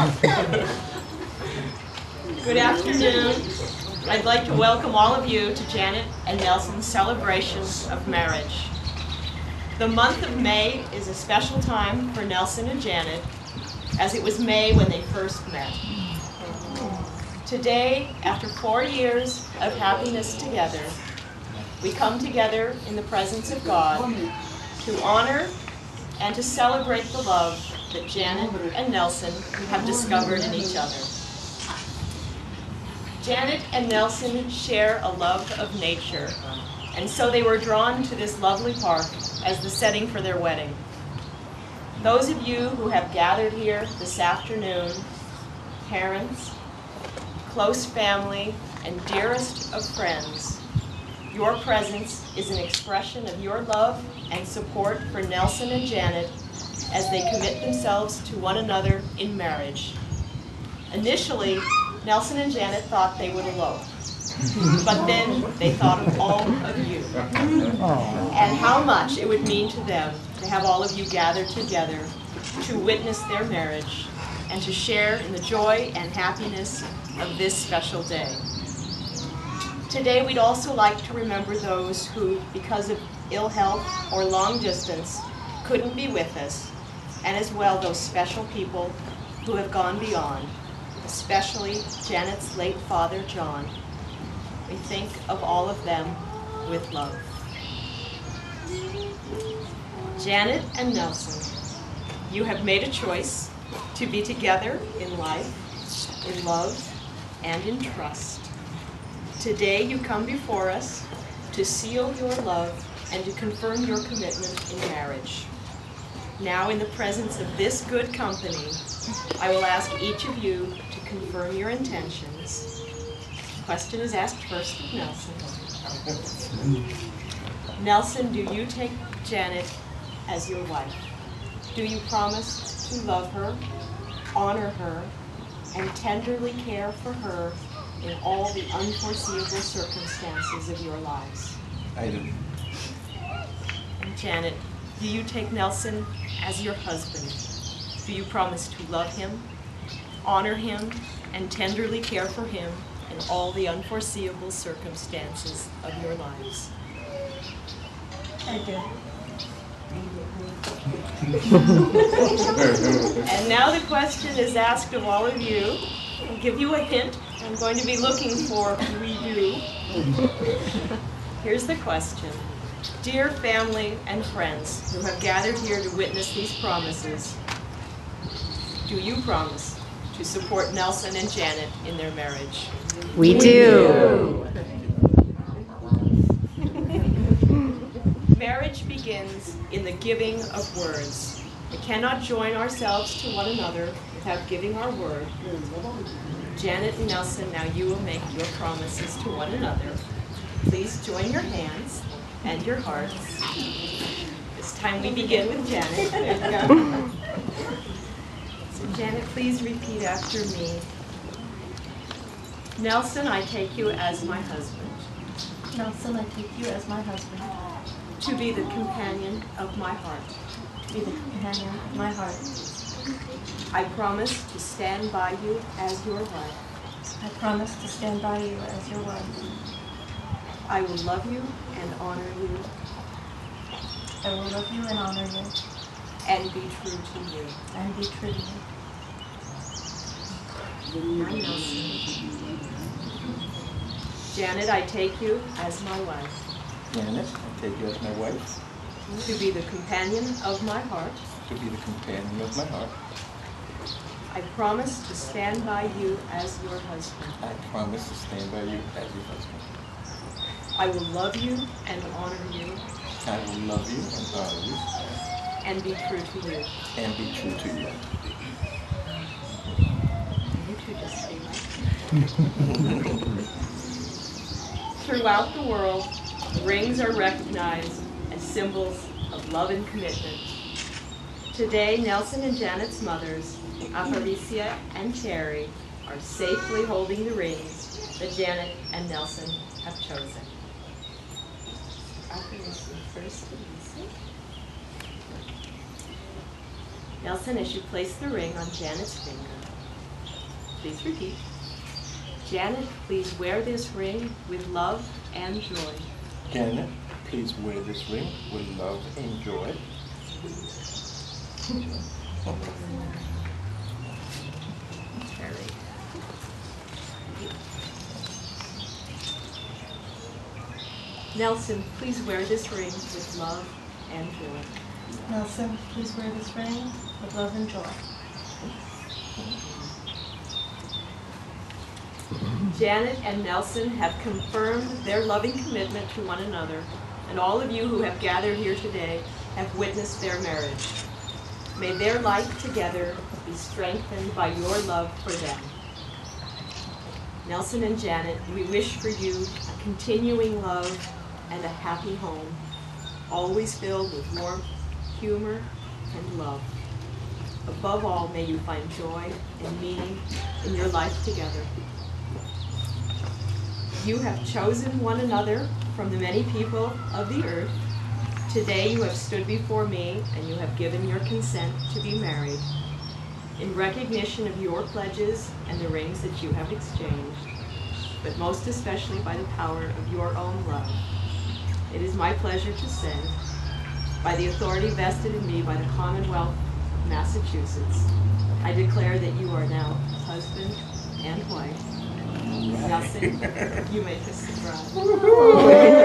Good afternoon. I'd like to welcome all of you to Janet and Nelson's celebration of marriage. The month of May is a special time for Nelson and Janet, as it was May when they first met. Today, after 4 years of happiness together, we come together in the presence of God to honor and to celebrate the love that Janet and Nelson have discovered in each other. Janet and Nelson share a love of nature, and so they were drawn to this lovely park as the setting for their wedding. Those of you who have gathered here this afternoon, parents, close family, and dearest of friends, your presence is an expression of your love and support for Nelson and Janet as they commit themselves to one another in marriage. Initially, Nelson and Janet thought they would elope, but then they thought of all of you and how much it would mean to them to have all of you gathered together to witness their marriage and to share in the joy and happiness of this special day. Today, we'd also like to remember those who, because of ill health or long distance, couldn't be with us, and as well those special people who have gone beyond, especially Janet's late father, John. We think of all of them with love. Janet and Nelson, you have made a choice to be together in life, in love, and in trust. Today you come before us to seal your love and to confirm your commitment in marriage. Now, in the presence of this good company, I will ask each of you to confirm your intentions. The question is asked first of Nelson. Nelson, do you take Janet as your wife? Do you promise to love her, honor her, and tenderly care for her in all the unforeseeable circumstances of your lives? I do. And Janet, do you take Nelson as your husband? Do you promise to love him, honor him, and tenderly care for him in all the unforeseeable circumstances of your lives? I do. And now the question is asked of all of you. I'll give you a hint. I'm going to be looking for "we do." Here's the question. Dear family and friends who have gathered here to witness these promises, do you promise to support Nelson and Janet in their marriage? We do. Marriage begins in the giving of words. We cannot join ourselves to one another without giving our word. Janet and Nelson, now you will make your promises to one another. Please join your hands and your hearts. This time we begin with Janet. There you go. So Janet, please repeat after me. Nelson, I take you as my husband. Nelson, I take you as my husband, To be the companion of my heart. to be the companion of my heart. I promise to stand by you as your wife. I promise to stand by you as your wife. I will love you and honor you I will love you and honor you and be true to you. and be true to you. I'm Nelson. Janet, I take you as my wife. Janet, I take you as my wife, To be the companion of my heart. to be the companion of my heart. I promise to stand by you as your husband. I promise to stand by you as your husband. I will love you and honor you I will love you and honor you and be true to you. and be true to you. You two just stay right there. Throughout the world, rings are recognized as symbols of love and commitment. Today, Nelson and Janet's mothers, Aparicia and Terry, are safely holding the rings that Janet and Nelson have chosen. Aparicia first, Alicia. Nelson, as you place the ring on Janet's finger, Please repeat. Janet, please wear this ring with love and joy. Janet, please wear this ring with love and joy. Nelson, please wear this ring with love and joy. Nelson, please wear this ring with love and joy. Janet and Nelson have confirmed their loving commitment to one another, and all of you who have gathered here today have witnessed their marriage. May their life together be strengthened by your love for them. Nelson and Janet, we wish for you a continuing love and a happy home, always filled with warmth, humor, and love. Above all, may you find joy and meaning in your life together. You have chosen one another from the many people of the earth. Today you have stood before me and you have given your consent to be married. In recognition of your pledges and the rings that you have exchanged, but most especially by the power of your own love, it is my pleasure to say, by the authority vested in me by the Commonwealth of Massachusetts, I declare that you are now husband and wife. Nelson, you may kiss the bride.